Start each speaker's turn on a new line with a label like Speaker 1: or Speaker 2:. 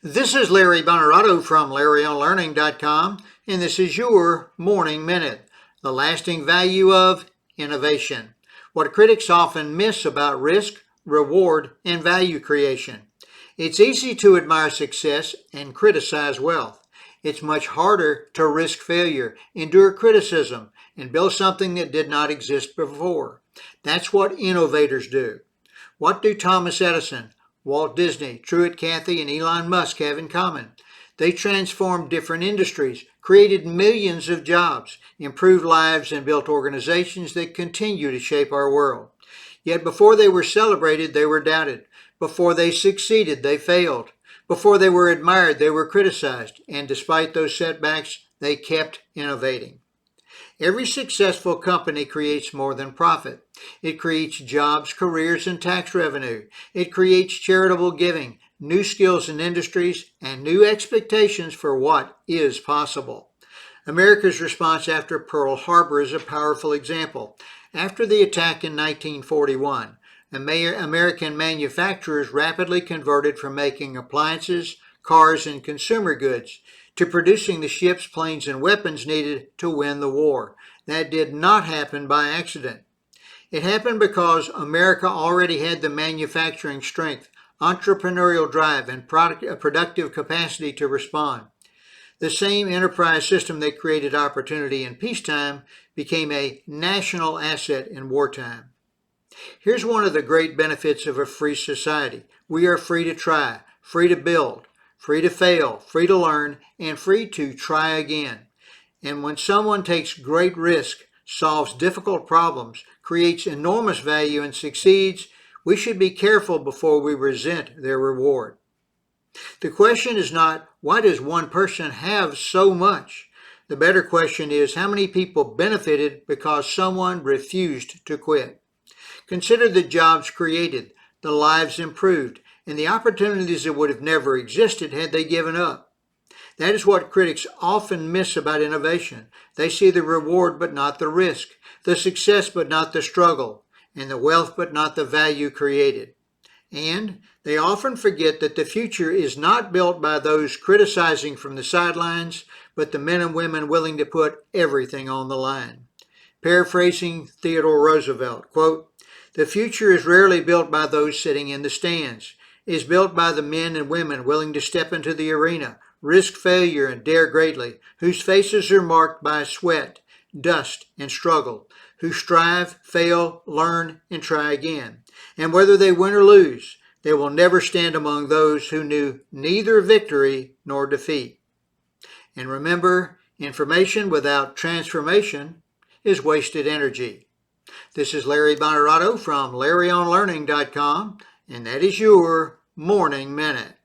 Speaker 1: This is Larry Bonerato from LarryOnLearning.com, and this is your Morning Minute, the lasting value of innovation. What critics often miss about risk, reward, and value creation. It's easy to admire success and criticize wealth. It's much harder to risk failure, endure criticism, and build something that did not exist before. That's what innovators do. What do Thomas Edison, Walt Disney, Truett Cathy, and Elon Musk have in common? They transformed different industries, created millions of jobs, improved lives, and built organizations that continue to shape our world. Yet before they were celebrated, they were doubted. Before they succeeded, they failed. Before they were admired, they were criticized. And despite those setbacks, they kept innovating. Every successful company creates more than profit. It creates jobs, careers, and tax revenue. It creates charitable giving, new skills and industries, and new expectations for what is possible. America's response after Pearl Harbor is a powerful example. After the attack in 1941, American manufacturers rapidly converted from making appliances, cars, and consumer goods to producing the ships, planes, and weapons needed to win the war. That did not happen by accident. It happened because America already had the manufacturing strength, entrepreneurial drive, and productive capacity to respond. The same enterprise system that created opportunity in peacetime became a national asset in wartime. Here's one of the great benefits of a free society. We are free to try, free to build, free to fail, free to learn, and free to try again. And when someone takes great risk, solves difficult problems, creates enormous value, and succeeds, we should be careful before we resent their reward. The question is not, why does one person have so much? The better question is, how many people benefited because someone refused to quit? Consider the jobs created, the lives improved, and the opportunities that would have never existed had they given up. That is what critics often miss about innovation. They see the reward but not the risk, the success but not the struggle, and the wealth but not the value created. And they often forget that the future is not built by those criticizing from the sidelines, but the men and women willing to put everything on the line. Paraphrasing Theodore Roosevelt, quote, "The future is rarely built by those sitting in the stands. It is built by the men and women willing to step into the arena, risk failure, and dare greatly, whose faces are marked by sweat, dust, and struggle, who strive, fail, learn, and try again. And whether they win or lose, they will never stand among those who knew neither victory nor defeat." And remember, information without transformation is wasted energy. This is Larry Bonerato from LarryOnLearning.com, and that is your Morning Minute.